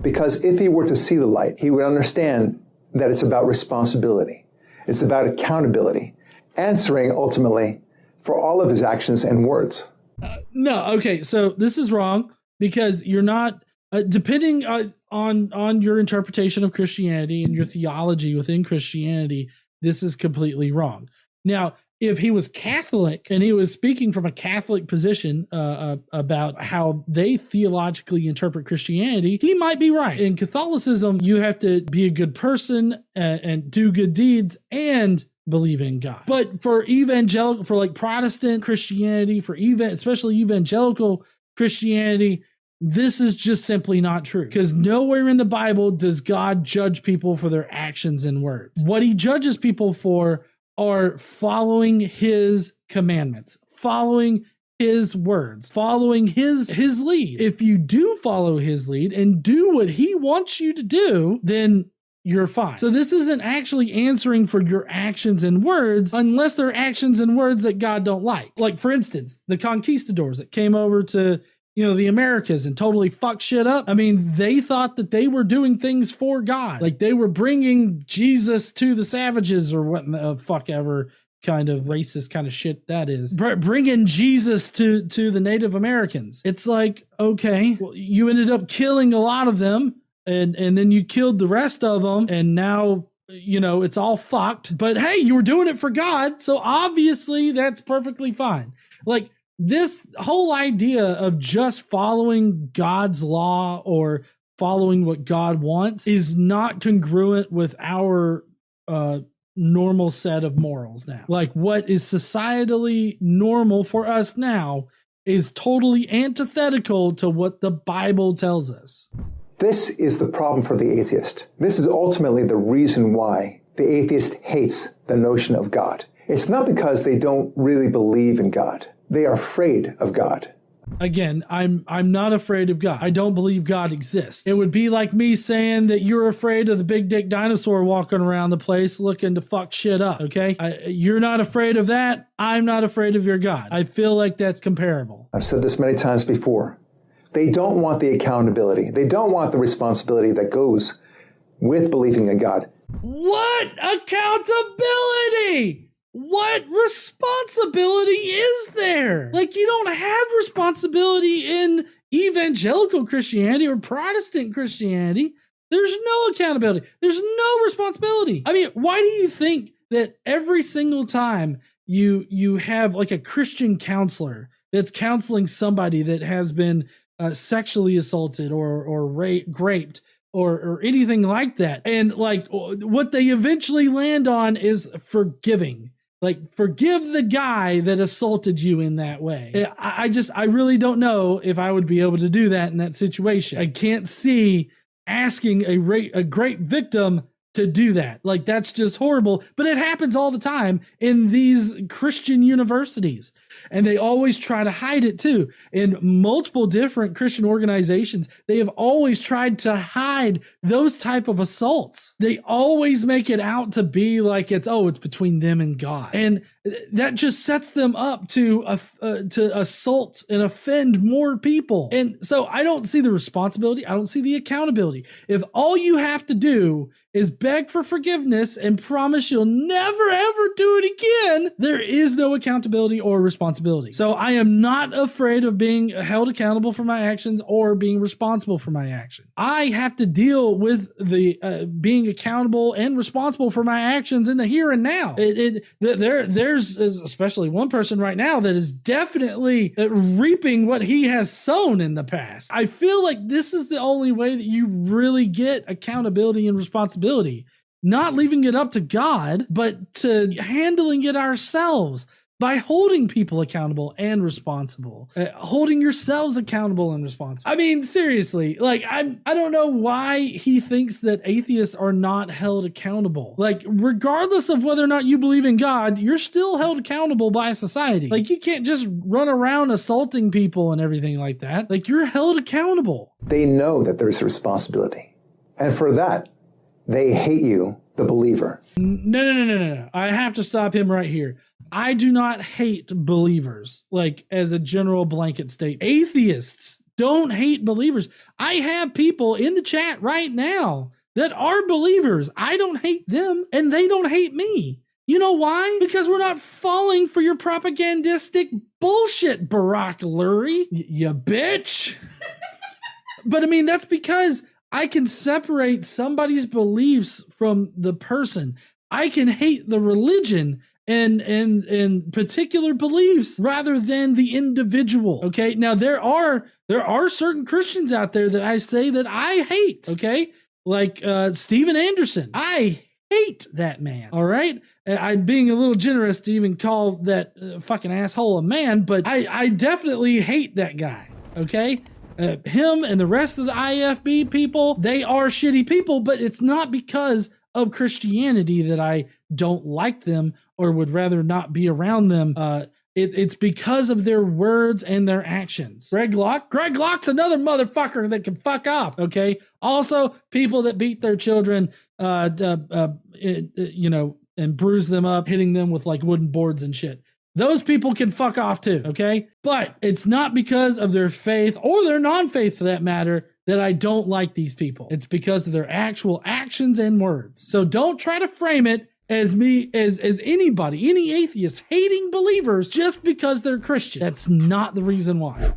Because if he were to see the light, he would understand that it's about responsibility. It's about accountability, answering ultimately for all of his actions and words. No, okay, so this is wrong because you're not, depending on your interpretation of Christianity and your theology within Christianity, this is completely wrong. Now, if he was Catholic and he was speaking from a Catholic position about how they theologically interpret Christianity, he might be right. In Catholicism, you have to be a good person and do good deeds and believe in God. But for evangelical, for like Protestant Christianity, especially evangelical Christianity, this is just simply not true, because nowhere in the Bible does God judge people for their actions and words. What he judges people for are following his commandments, following his words, following his lead. If you do follow his lead and do what he wants you to do, then you're fine. So this isn't actually answering for your actions and words unless they're actions and words that God don't like. Like, for instance, the conquistadors that came over to the Americas and totally fucked shit up. I mean, they thought that they were doing things for God. Like they were bringing Jesus to the savages, or what the fuck ever kind of racist kind of shit that is. Bringing Jesus to the Native Americans. It's like, okay, well, you ended up killing a lot of them and then you killed the rest of them. And now, it's all fucked. But hey, you were doing it for God. So obviously that's perfectly fine. Like, this whole idea of just following God's law or following what God wants is not congruent with our normal set of morals now. Like, what is societally normal for us now is totally antithetical to what the Bible tells us. This is the problem for the atheist. This is ultimately the reason why the atheist hates the notion of God. It's not because they don't really believe in God. They are afraid of God. Again, I'm not afraid of God. I don't believe God exists. It would be like me saying that you're afraid of the big dick dinosaur walking around the place looking to fuck shit up, okay? You're not afraid of that. I'm not afraid of your God. I feel like that's comparable. I've said this many times before. They don't want the accountability. They don't want the responsibility that goes with believing in God. What accountability? What responsibility is there? Like, you don't have responsibility in evangelical Christianity or Protestant Christianity. There's no accountability. There's no responsibility. I mean, why do you think that every single time you have like a Christian counselor that's counseling somebody that has been sexually assaulted or raped or anything like that, and like what they eventually land on is forgiving? Like, forgive the guy that assaulted you in that way. I really don't know if I would be able to do that in that situation. I can't see asking a great victim to do that. Like, that's just horrible. But it happens all the time in these Christian universities. And they always try to hide it too. In multiple different Christian organizations, they have always tried to hide those type of assaults. They always make it out to be like it's between them and God. And that just sets them up to assault and offend more people. And so I don't see the responsibility. I don't see the accountability. If all you have to do is beg for forgiveness and promise you'll never ever do it again, there is no accountability or responsibility. So I am not afraid of being held accountable for my actions or being responsible for my actions. I have to deal with the being accountable and responsible for my actions in the here and now. There's especially one person right now that is definitely reaping what he has sown in the past. I feel like this is the only way that you really get accountability and responsibility. Not leaving it up to God, but to handling it ourselves by holding people accountable and responsible, holding yourselves accountable and responsible. I mean, seriously, like, I don't know why he thinks that atheists are not held accountable. Like, regardless of whether or not you believe in God, you're still held accountable by society. Like, you can't just run around assaulting people and everything like that. Like, you're held accountable. They know that there's a responsibility. And for that, they hate you, the believer. No. I have to stop him right here. I do not hate believers, like, as a general blanket statement. Atheists don't hate believers. I have people in the chat right now that are believers. I don't hate them and they don't hate me. You know why? Because we're not falling for your propagandistic bullshit, Barak Lurie, you bitch. But I mean, that's because I can separate somebody's beliefs from the person. I can hate the religion and particular beliefs rather than the individual. Okay. Now there are certain Christians out there that I say that I hate. Okay. Like Steven Anderson. I hate that man. All right. I'm being a little generous to even call that fucking asshole a man, but I definitely hate that guy. Okay. Him and the rest of the IFB people, they are shitty people, but it's not because of Christianity that I don't like them or would rather not be around them. It's because of their words and their actions. Greg Locke's another motherfucker that can fuck off. Okay. Also, people that beat their children, and bruise them up, hitting them with like wooden boards and shit. Those people can fuck off too. Okay. But it's not because of their faith or their non-faith for that matter that I don't like these people. It's because of their actual actions and words. So don't try to frame it as anybody, any atheist hating believers just because they're Christian. That's not the reason why.